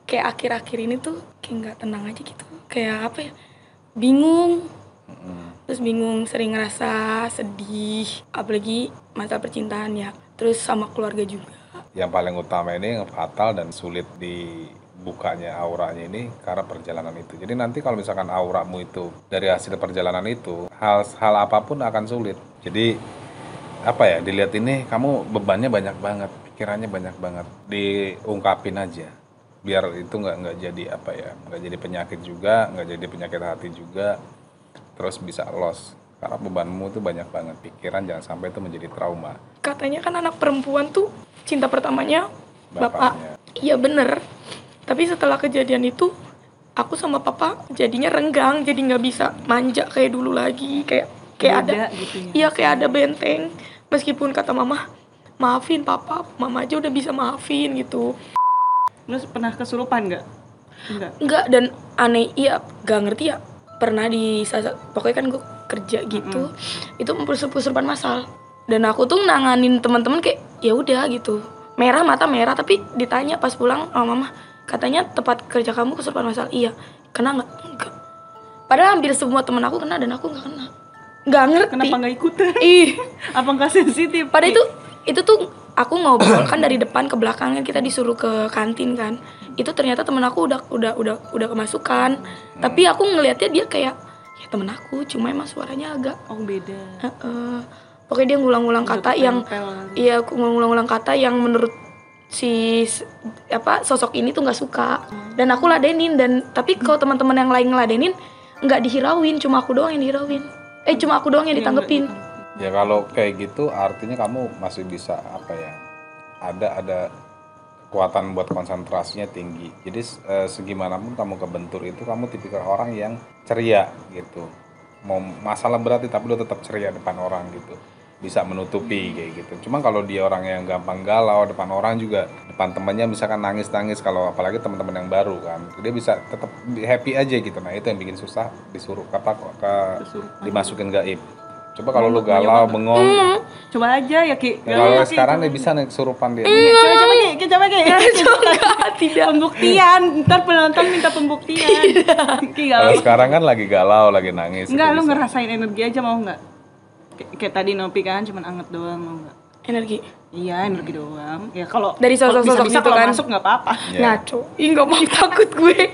kayak akhir-akhir ini tuh kayak nggak tenang aja gitu, kayak apa ya, bingung. Terus bingung, sering ngerasa sedih, apalagi masalah percintaan ya, terus sama keluarga juga. Yang paling utama ini yang fatal dan sulit dibukanya auranya ini karena perjalanan itu. Jadi nanti kalau misalkan auramu itu dari hasil perjalanan itu, hal apapun akan sulit. Jadi apa ya, dilihat ini kamu bebannya banyak banget, pikirannya banyak banget, diungkapin aja biar itu nggak jadi apa ya, nggak jadi penyakit juga, nggak jadi penyakit hati juga, terus bisa loss karena bebanmu tuh banyak banget, pikiran jangan sampai itu menjadi trauma. Katanya kan anak perempuan tuh cinta pertamanya Bapaknya. bapak. Iya bener, tapi setelah kejadian itu aku sama papa jadinya renggang, jadi nggak bisa manja kayak dulu lagi, kayak ada gitu ya. Iya, kayak ada benteng. Meskipun kata mama, maafin papa, mama aja udah bisa maafin gitu. Lu pernah kesurupan nggak? Enggak, dan aneh, iya gak ngerti ya. Pernah di pokoknya kan gue kerja gitu, itu kesurupan masal. Dan aku tuh nanganin teman-teman kayak ya udah gitu, merah mata merah, tapi ditanya pas pulang sama mama, katanya tempat kerja kamu kesurupan masal. Iya, kena nggak? Enggak. Padahal hampir semua teman aku kena dan aku nggak kena. Nggak ngerti. Kenapa nggak ikutan? Apa nggak sensitif? Padahal itu tuh aku ngobrol kan dari depan ke belakangnya, kita disuruh ke kantin kan. Itu ternyata temen aku udah kemasukan. Tapi aku ngelihatnya dia kayak ya temen aku, cuma emang suaranya agak beda. Pokoknya dia ngulang-ngulang kata yang iya, ngulang-ngulang kata yang menurut si sosok ini tuh nggak suka. Dan aku ladenin, dan tapi kalau teman-teman yang lain ngeladenin nggak dihirauin, cuma aku doang yang dihirauin. Cuma aku doang yang ditanggepin. Ya kalau kayak gitu artinya kamu masih bisa apa ya, ada kekuatan buat konsentrasinya tinggi. Jadi segimanapun kamu kebentur itu, kamu tipikal orang yang ceria gitu. Mau masalah berarti tapi lo tetap ceria depan orang gitu, bisa menutupi kayak gitu. Cuma kalau dia orang yang gampang galau depan orang juga, depan temannya misalkan nangis kalau apalagi teman-teman yang baru kan, dia bisa tetap happy aja gitu. Nah itu yang bikin susah, disuruh dimasukin gaib. Coba kalau lu galau, bengong. Coba aja ya Ki. Kalau sekarang nih bisa nih kesurupan dia. Coba Ki. Tidak. Pembuktian. Ntar penonton minta pembuktian. Kalau sekarang kan lagi galau, lagi nangis. Enggak, lu ngerasain energi aja mau nggak? Kayak tadi Nopi kan cuman anget doang, mau nggak? Energi. Iya, energi doang. Ya kalau dari sosok-sosok itu kan masuk nggak apa-apa. Ngaco. Nggak mau, takut gue.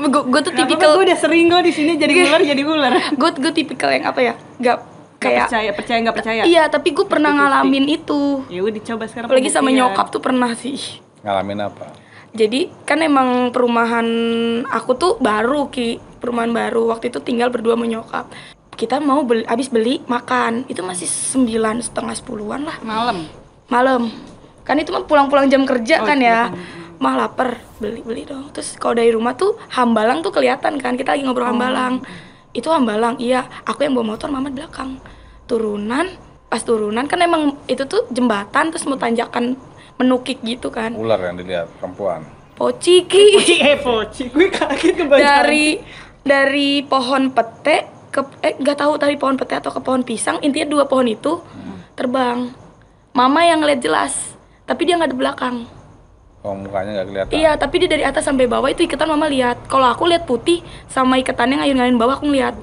Gue tuh tipikal. Gue udah sering di sini jadi ular. Gue tipikal yang apa ya? Nggak kayak percaya nggak percaya. Iya, tapi gue pernah ngalamin itu. Ya udah dicoba sekarang. Apalagi sama nyokap tuh pernah sih. Ngalamin apa? Jadi kan emang perumahan aku tuh baru perumahan baru. Waktu itu tinggal berdua sama nyokap. Kita mau abis beli makan, itu masih 9:30, 10-an lah. Malam. Kan itu mah pulang-pulang jam kerja kan ya. Mah lapar, beli dong. Terus kalau dari rumah tuh Hambalang tuh kelihatan kan, kita lagi ngobrol Hambalang. Itu Hambalang, iya. Aku yang bawa motor, mama di belakang. Pas turunan kan emang itu tuh jembatan, terus mau tanjakan menukik gitu kan. Ular yang dilihat, perempuan. Poci. Gue kaget kebanyakan. Dari pohon pete ke nggak tahu tadi pohon pete atau ke pohon pisang, intinya 2 pohon itu terbang. Mama yang ngeliat jelas, tapi dia nggak di belakang. Oh, mukanya nggak kelihatan. Iya, tapi dia dari atas sampai bawah itu iketan mama lihat. Kalau aku lihat putih sama iketannya ngalir-ngalirin bawah, aku ngeliat.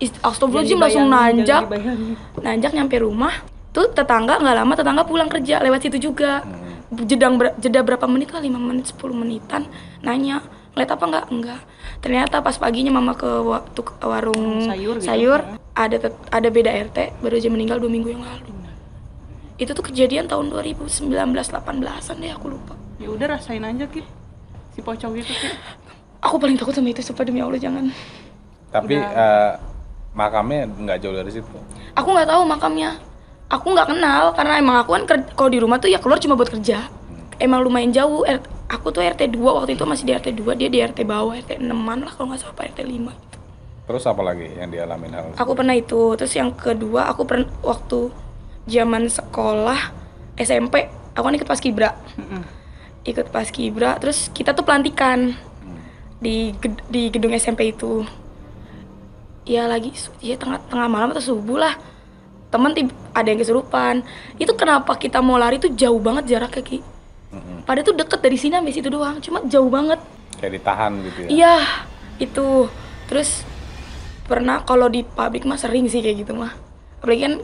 Astagfirullahaladzim, langsung nanjak nyampe rumah. Tuh tetangga nggak lama tetangga pulang kerja lewat situ juga. Jeda berapa menit lah, 5 menit 10 menitan. Nanya, ngeliat apa enggak. Ternyata pas paginya mama ke warung sayur gitu. Ada beda RT baru aja meninggal 2 minggu yang lalu. Itu tuh kejadian tahun 2019-18an deh, aku lupa. Ya udah rasain aja Ki, si pocong itu Ki. Aku paling takut sama itu, sumpah demi Allah jangan. Tapi makamnya nggak jauh dari situ. Aku nggak tahu makamnya. Aku nggak kenal karena emang aku kan kalau di rumah tuh ya keluar cuma buat kerja. Emang lumayan jauh. Aku tuh RT 2 waktu itu, masih di RT 2, dia di RT bawah, RT 6-an lah kalau nggak salah, RT 5 gitu. Terus apa lagi yang dialamin hal itu? Aku pernah itu. Terus yang kedua aku pernah waktu zaman sekolah SMP, aku kan ikut paskibra. Ikut paskibra, terus kita tuh pelantikan di gedung SMP itu. Ya lagi tengah malam atau subuh lah. Temen ada yang kesurupan. Itu kenapa kita mau lari tuh jauh banget jaraknya Ki. Padahal tuh deket dari sini sampai situ doang, cuma jauh banget. Kayak ditahan gitu ya. Iya, itu. Terus pernah kalau di pabrik mah sering sih kayak gitu mah. Apalagi kan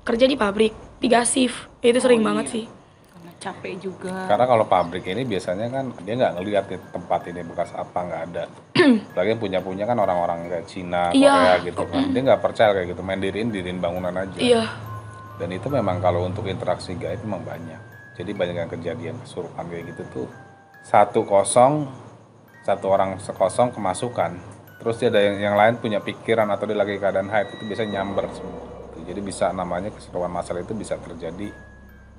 kerja di pabrik, 3 shift. Itu sering banget sih. Karena capek juga. Karena kalau pabrik ini biasanya kan dia nggak ngelihat nih tempat ini bekas apa, nggak ada. Apalagi yang punya kan orang-orang kayak Cina, Korea gitu kan. Dia nggak percaya kayak gitu, main diriin bangunan aja. Iya. Dan itu memang kalau untuk interaksi gaib memang banyak. Jadi banyak yang kejadian kesurupan kayak gitu tuh 1-0, satu orang sekosong kemasukan. Terus dia ada yang lain punya pikiran atau dia lagi keadaan haid, itu bisa nyamber semua. Jadi bisa namanya keseruan massal itu bisa terjadi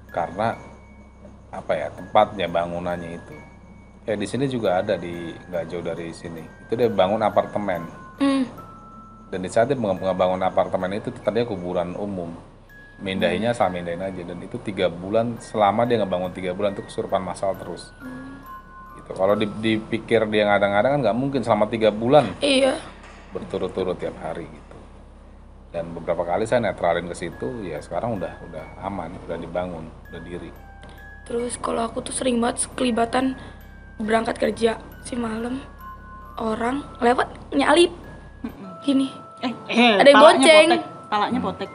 karena apa ya, tempatnya, bangunannya itu. Kayak di sini juga ada di nggak jauh dari sini. Itu dia bangun apartemen. Dan di saat dia ngebangun apartemen itu tadinya kuburan umum. Mindahinnya sama mindahin aja, dan itu 3 bulan, selama dia ngebangun 3 bulan itu kesurupan massal terus. Gitu. Kalau dipikir dia ngadang-ngadang kan nggak mungkin selama 3 bulan Iya. berturut-turut tiap hari gitu. Dan beberapa kali saya netralin ke situ, ya sekarang udah aman, udah dibangun, udah diri. Terus kalau aku tuh sering banget kelibatan berangkat kerja si malam, orang lewat nyalip gini, ada yang bonceng, Palanya potek.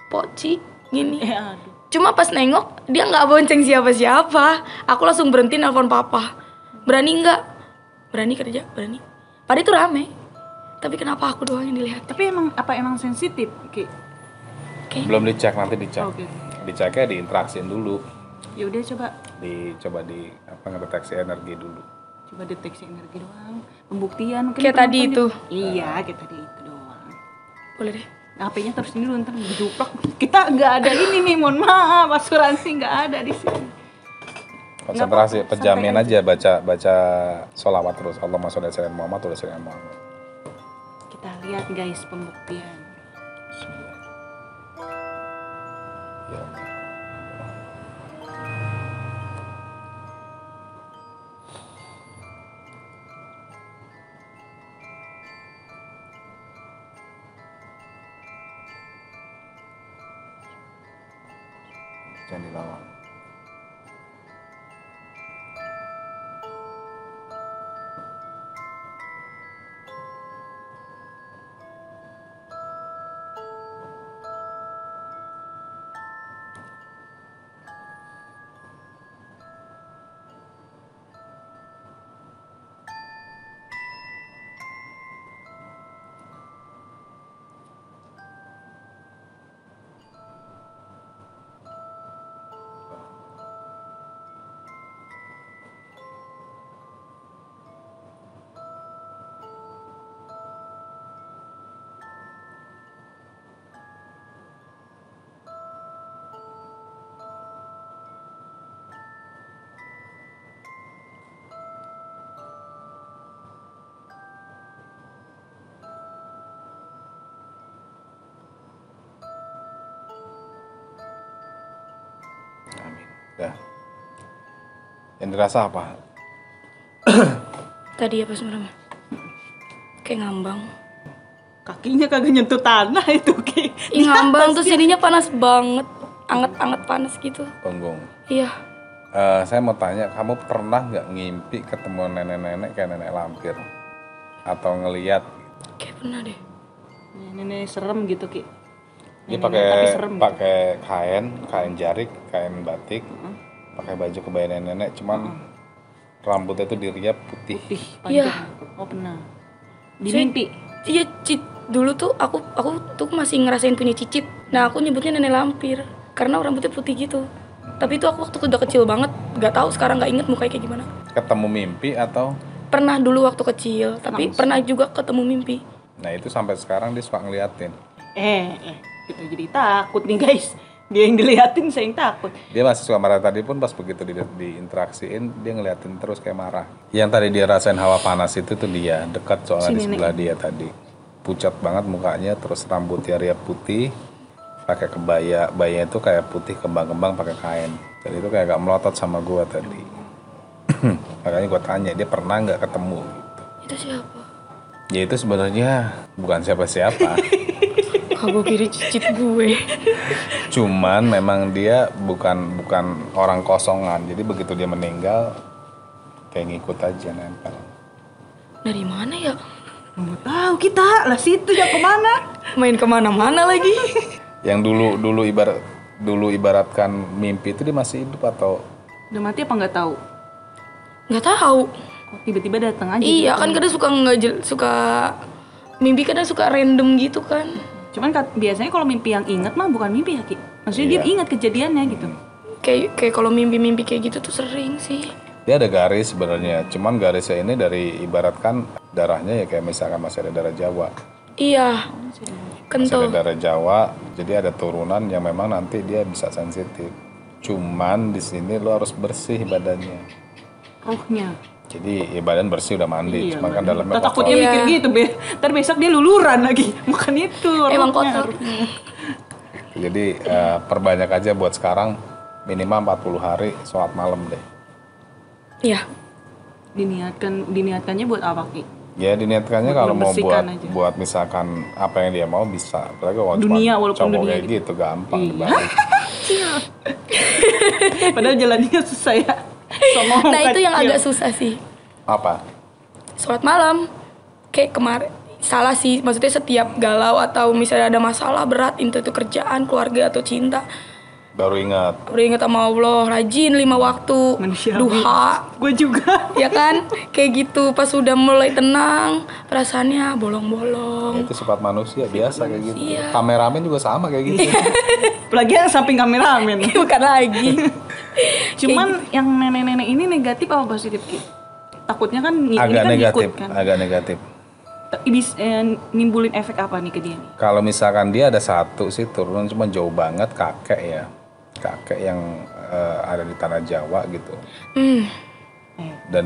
poci gini. Aduh. Cuma pas nengok dia nggak bonceng siapa-siapa. Aku langsung berhenti nelpon papa. Berani nggak? Berani kerja, berani. Padahal itu rame. Tapi kenapa aku doang yang dilihat? Tapi emang sensitif, Ki? Oke. Belum dicek, nanti dicek. Oke. Diceknya diinteraksiin dulu. Ya udah coba Coba ngedeteksi energi dulu. deteksi energi doang. Pembuktian mungkin Kayak tadi penonton itu. juga- Iya, kayak tadi itu doang. Boleh deh. HP-nya terus ini dulu, ntar dijuplak. Kita nggak ada ini nih, mohon maaf, asuransi nggak ada di sini. Konsentrasi, apa-apa, pejamin santai aja baca sholawat terus. Allahumma sholli ala sayyidina Muhammad wa ala sayyidina Muhammad. Kita lihat guys pembuktian. Bismillah. Ya Allah. Jangan dilawan. Amin. Dah. Yang dirasa apa? Tadi apa sebenarnya? Kayak ngambang. Kakinya kagak nyentuh tanah itu, Ki. Ih, ngambang tuh sininya panas banget. Anget-anget panas gitu. Punggung. Iya. Saya mau tanya, kamu pernah nggak ngimpi ketemu nenek-nenek kayak nenek lampir? Atau ngeliat? Kayak pernah deh. Nenek serem gitu, Ki. Dia Nenek-nenek tapi serem gitu. pakai kain jarik, kain batik, pakai baju kebaya nenek-nenek, cuman rambutnya tuh diriap putih. Putih, Iya. panjang. Oh, pernah. Di Saya- mimpi. Iya, dulu tuh aku tuh masih ngerasain punya cicit. Nah, aku nyebutnya nenek lampir karena rambutnya putih gitu. Tapi itu aku waktu udah kecil banget, nggak tahu sekarang nggak inget mukanya kayak gimana. Ketemu mimpi atau? Pernah dulu waktu kecil, tapi pernah juga ketemu mimpi. Nah itu sampai sekarang dia suka ngeliatin. Kita jadi takut nih, guys. Dia yang diliatin, saya yang takut. Dia masih suka marah, tadi pun pas begitu diinteraksiin dia ngeliatin terus kayak marah. Yang tadi dia rasain hawa panas itu tuh dia dekat soalnya di sebelah dia tadi. Pucat banget mukanya, terus rambutnya riap putih, pakai bayanya itu kayak putih kembang-kembang pakai kain. Dan itu kayak gak melotot sama gua tadi. Makanya gua tanya dia pernah nggak ketemu gitu. Itu siapa? Ya itu sebenarnya bukan siapa-siapa. Aku kiri cicit gue. Cuman memang dia bukan orang kosongan. Jadi begitu dia meninggal kayak ngikut aja nempel. Dari mana ya? Nggak tahu kita lah situ ya kemana? Main kemana-mana lagi. Yang dulu ibaratkan mimpi itu dia masih hidup atau Udah mati apa nggak tahu? Nggak tahu. Kok tiba-tiba datang aja? Iya gitu? kan kadang suka mimpi kadang suka random gitu kan. Cuman biasanya kalau mimpi yang ingat mah bukan mimpi ya Ki. Maksudnya dia Iya. ingat kejadiannya gitu. Kayak kalau mimpi-mimpi kayak gitu tuh sering sih. dia ada garis sebenarnya, cuman garisnya ini dari ibaratkan darahnya ya kayak misalkan masih ada darah Jawa. Iya. Masih ada Kental. darah Jawa, jadi ada turunan yang memang nanti dia bisa sensitif. Cuman di sini lo harus bersih badannya. Rohnya. Jadi ya badan bersih udah mandi, cuma kan dalamnya Kita takutnya Iya. mikir gitu, ntar besok dia luluran lagi. Bukan itu. Emang rohnya. kotor. Jadi perbanyak aja buat sekarang minimal 40 hari sholat malam deh. Iya. Diniatkannya buat apa Ki? Ya diniatkannya Buat kalau mau membersihkan aja. buat misalkan apa yang dia mau bisa. Apalagi kalau Dunia, cuma walaupun cowok dunia kayak gitu gampang Iya. dibalik. Padahal jalannya susah ya. Songong Nah itu yang kecil. agak susah sih. Apa? Sholat malam. Kayak kemarin salah sih, maksudnya setiap galau atau misalnya ada masalah berat, entah itu kerjaan, keluarga atau cinta, Baru ingat. beringat sama Allah, rajin 5 waktu, Manusiawi. duha, Gue juga. ya kan? Kayak gitu, pas udah mulai tenang, perasaannya bolong-bolong. Itu sifat manusia biasa kayak gitu. Iya. Kameramen juga sama kayak gitu. Apalagi yang samping kameramen. Bukan lagi. Cuman yang nenek-nenek ini negatif apa positif Ki? Takutnya kan ini Agak kan negatif, ngikut kan. agak negatif. Nimbulin efek apa nih ke dia nih? Kalau misalkan dia ada satu sih turun cuma jauh banget kakek ya. Kakek yang ada di tanah Jawa gitu. Dan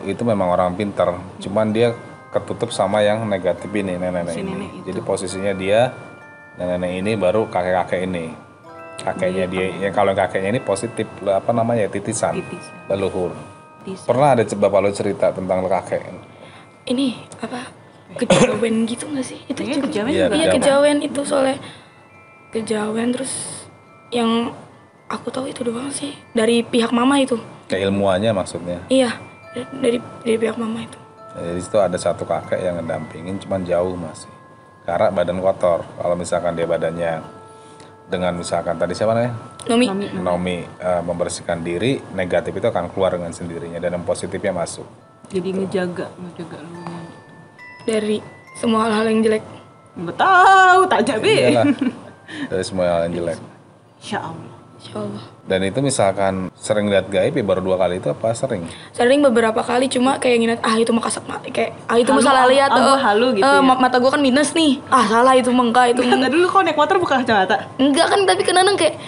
itu memang orang pintar. Cuman dia ketutup sama yang negatif ini nenek-nenek Si ini. nenek itu. Jadi posisinya dia nenek ini baru kakek-kakek ini. Kakeknya dia yang kalau kakeknya ini positif apa namanya titisan, Titisan. leluhur. Titisan. Pernah ada bapak lo cerita tentang kakek? Ini apa? Kejawen gitu nggak sih? Itu Kayaknya juga. kejawen Iya, juga. Iya kejawen. kejawen itu soalnya kejawen terus yang aku tahu itu doang sih dari pihak mama itu. Keilmuannya maksudnya. Iya dari pihak mama itu. Jadi itu ada satu kakek yang ngedampingin cuman jauh masih. Karena badan kotor. Kalau misalkan dia badannya dengan misalkan tadi siapa namanya? Nomi. Nomi membersihkan diri, negatif itu akan keluar dengan sendirinya dan yang positifnya masuk. Jadi ngejaga lu. Dari semua hal-hal yang jelek. Nggak tahu, tak jadi. Iyalah. Dari semua hal yang jelek. Insya Allah. Insya Allah. Dan itu misalkan sering lihat gaib ya baru 2 kali itu apa sering? Sering beberapa kali cuma kayak ngeliat itu mah kasat mata kayak itu mah Halu, salah lihat gua halu gitu ya. mata gua kan minus nih. Salah itu mah enggak itu. Tadi dulu kok naik motor buka kacamata? Enggak kan tapi kadang kayak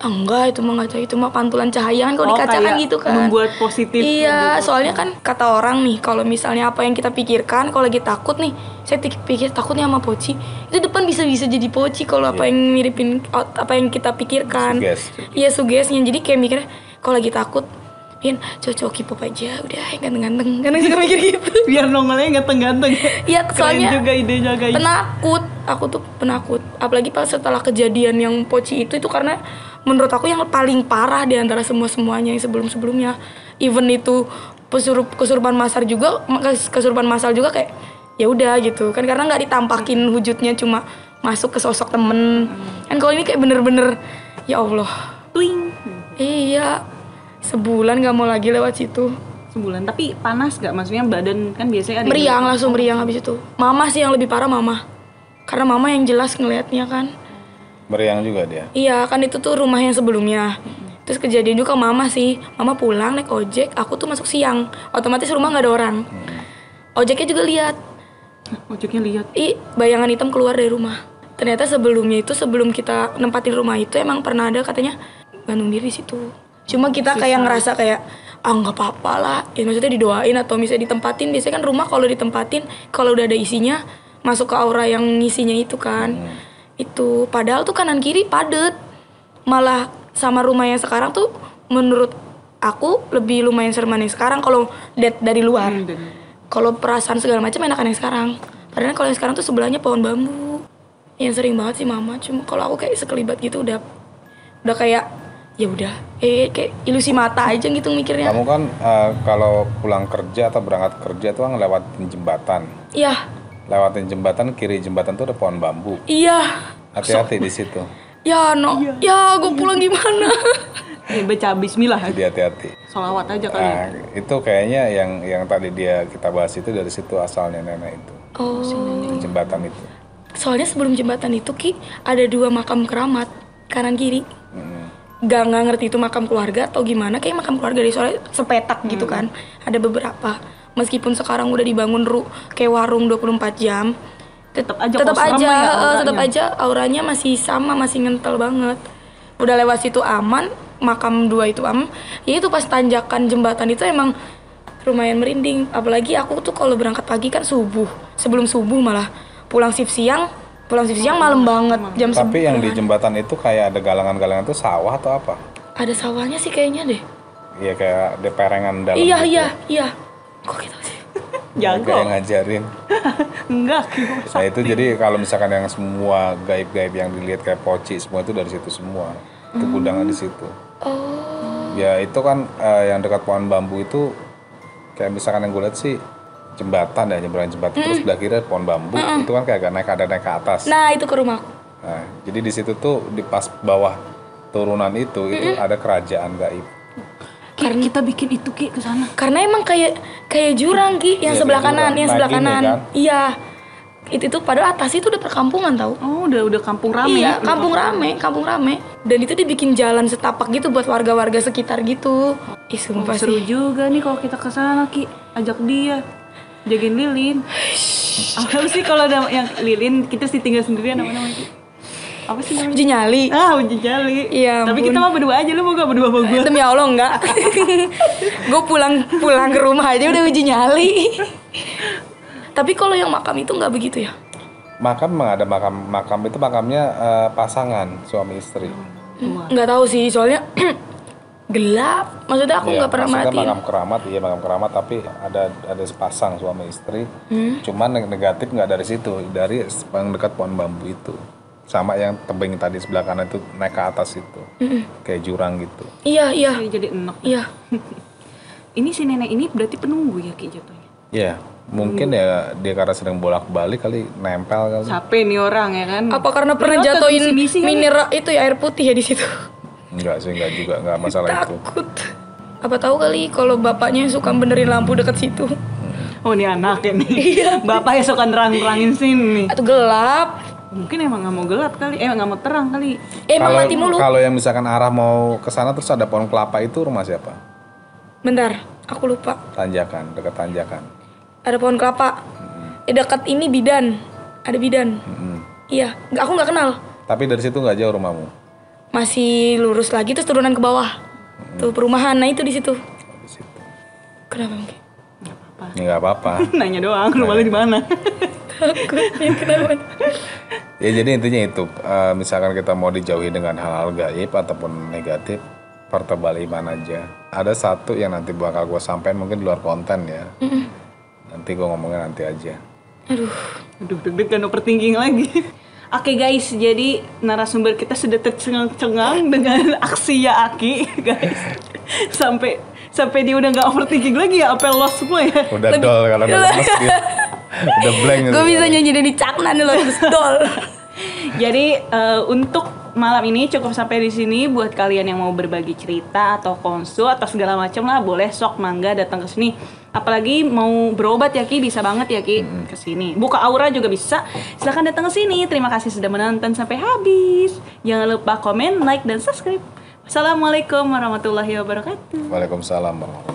enggak itu mah ngaca itu mah pantulan cahaya kan kalau di kaca kan kayak gitu kan. membuat positif. Iya, soalnya kan kata orang nih kalau misalnya apa yang kita pikirkan kalau lagi takut nih, saya pikir takutnya sama poci. Itu depan bisa jadi poci kalau apa yang miripin apa yang kita pikirkan. Suges. Iya, sugesnya. Jadi kayak mikirnya kalau lagi takut Pian, cocok K-pop aja, udah ganteng-ganteng. Karena suka mikir gitu. Biar nongolnya ganteng-ganteng. Iya, Keren soalnya juga idenya guys. penakut. Aku tuh penakut. Apalagi pas setelah kejadian yang poci itu karena menurut aku yang paling parah di antara semua-semuanya yang sebelum-sebelumnya. Even itu kesurupan massal juga kayak ya udah gitu kan karena nggak ditampakin wujudnya cuma masuk ke sosok temen. Kan kalau ini kayak bener-bener ya Allah. Twing. Iya. Sebulan nggak mau lagi lewat situ. Sebulan, tapi panas gak? Maksudnya badan kan biasanya ada Meriang langsung meriang habis itu. Mama sih yang lebih parah mama. Karena mama yang jelas ngelihatnya kan. Meriang juga dia. Iya kan itu tuh rumah yang sebelumnya. Terus kejadian juga mama sih. Mama pulang naik ojek, aku tuh masuk siang. Otomatis rumah nggak ada orang. Ojeknya juga lihat. ojeknya lihat. Bayangan hitam keluar dari rumah. Ternyata sebelumnya itu sebelum kita nempatin rumah itu emang pernah ada katanya gantung diri di situ. Cuma kita kayak ngerasa kayak nggak apa-apa lah. Ya maksudnya didoain atau misalnya ditempatin. Biasanya kan rumah kalau ditempatin kalau udah ada isinya masuk ke aura yang ngisinya itu kan. Itu padahal tuh kanan kiri padet. Malah sama rumah yang sekarang tuh menurut aku lebih lumayan sereman yang sekarang kalau lihat dari luar. Kalau perasaan segala macam enakan yang sekarang. Padahal kalau yang sekarang tuh sebelahnya pohon bambu. Yang sering banget sih mama. Cuma kalau aku kayak sekelibat gitu udah kayak ya udah kayak ilusi mata aja gitu mikirnya. Kamu kan kalau pulang kerja atau berangkat kerja tuh kan lewatin jembatan. Iya. Lewatin jembatan, kiri jembatan tuh ada pohon bambu. Iya. Hati-hati di situ. Ya no, ya gue pulang gimana? Baca bismillah. Jadi hati-hati. Sholawat aja kali. Nah, itu kayaknya yang tadi kita bahas itu dari situ asalnya nenek itu. Oh. Di jembatan itu. Soalnya sebelum jembatan itu Ki ada 2 makam keramat kanan kiri. Gak ngerti itu makam keluarga atau gimana, kayak makam keluarga deh, soalnya sepetak gitu kan. Ada beberapa. Meskipun sekarang udah dibangun kayak warung 24 jam, tetap aja auranya masih sama, masih ngentel banget. Udah lewat situ aman, makam 2 itu aman. Ya itu pas tanjakan jembatan itu emang lumayan merinding. Apalagi aku tuh kalau berangkat pagi kan subuh, sebelum subuh malah pulang shift siang malam banget jam 9. Tapi yang di jembatan itu kayak ada galangan-galangan tuh sawah atau apa? Ada sawahnya sih kayaknya deh. Iya kayak ada perengan dalam. Iya. Kok gitu sih? Jago. Kayak ngajarin. Enggak. Nah itu jadi kalau misalkan yang semua gaib-gaib yang dilihat kayak poci semua itu dari situ semua. Itu gudangan di situ. Oh. Ya itu kan yang dekat pohon bambu itu kayak misalkan yang gue lihat sih jembatan ya, nyebrang jembatan terus sebelah kiri ada pohon bambu. Itu kan kayak agak naik ke atas. Nah itu ke rumahku. Nah, jadi di situ tuh di pas bawah turunan itu ada kerajaan gaib. Kita bikin itu Ki ke sana. Karena emang kayak jurang Ki yang Iya, sebelah kayak kanan, jurang. yang Naik sebelah ini, kanan. kan? Iya. Itu padahal atas itu udah perkampungan tau. Oh, udah kampung rame. Iya, kampung rame. Dan itu dibikin jalan setapak gitu buat warga-warga sekitar gitu. Ih, sumpah Seru sih. juga nih kalau kita ke sana Ki. Ajak dia. Jagain lilin. Apa sih kalau ada yang lilin kita sih tinggal sendirian namanya Ki? Apa sih namanya? Uji nyali. Uji nyali. Iya, Tapi ampun. kita mah berdua aja, lu mau gak berdua sama gue? Demi Allah enggak. Gue pulang ke rumah aja udah uji nyali. Tapi kalau yang makam itu nggak begitu ya? Makam memang ada makam itu makamnya pasangan suami istri. Nggak tahu sih, soalnya gelap. Maksudnya aku nggak pernah maksudnya matiin. makam keramat tapi ada sepasang suami istri. Cuman yang negatif nggak dari situ, dari yang dekat pohon bambu itu. Sama yang tebing tadi sebelah kanan itu naik ke atas itu. Kayak jurang gitu. Iya. Jadi enak. Iya. Ini si nenek ini berarti penunggu ya Ki jatuhnya? Iya, mungkin ya dia karena sering bolak-balik kali nempel kali. Capek nih orang ya kan? Apa karena pernah Ternyata jatuhin misi-misi kan? mineral itu ya, air putih ya di situ? Enggak sih, enggak juga, enggak masalah itu. Takut. Apa tahu kali kalau bapaknya suka benerin lampu dekat situ. Oh ini anak ya nih. Bapaknya suka nerang-nerangin sini. Atau gelap. Mungkin emang nggak mau gelap kali, nggak mau terang kali. Emang mati mulu. Kalau yang misalkan arah mau ke sana terus ada pohon kelapa itu rumah siapa? Bentar, aku lupa. Tanjakan, dekat tanjakan. Ada pohon kelapa. Dekat ini bidan. Ada bidan. Iya, aku nggak kenal. Tapi dari situ nggak jauh rumahmu? Masih lurus lagi terus turunan ke bawah. Tuh perumahan, nah itu di situ. Di situ. Kenapa mungkin? Ya nggak apa-apa. Nanya doang, rumah lu di mana? Takutnya kenapa? Ya jadi intinya itu, misalkan kita mau dijauhi dengan hal-hal gaib ataupun negatif, pertebal iman aja. Ada satu yang nanti bakal gue sampein mungkin di luar konten ya. Nanti gue ngomongnya nanti aja. Aduh, deg-degan overthinking lagi. Oke guys, jadi narasumber kita sudah tercengang-cengang dengan aksi ya Aki guys. Sampai dia udah nggak overthinking lagi ya, apa lost semua ya. Udah dol kalau udah lemes dia. Udah blank. Gue bisa nyanyi dari caknan loh, dol. Jadi untuk malam ini cukup sampai di sini. Buat kalian yang mau berbagi cerita atau konsul atau segala macam lah, boleh sok mangga datang ke sini. Apalagi mau berobat ya Ki, bisa banget ya Ki ke sini. Buka aura juga bisa. Silahkan datang ke sini. Terima kasih sudah menonton sampai habis. Jangan lupa komen, like dan subscribe. Assalamualaikum warahmatullahi wabarakatuh. Waalaikumsalam warahmatullahi wabarakatuh.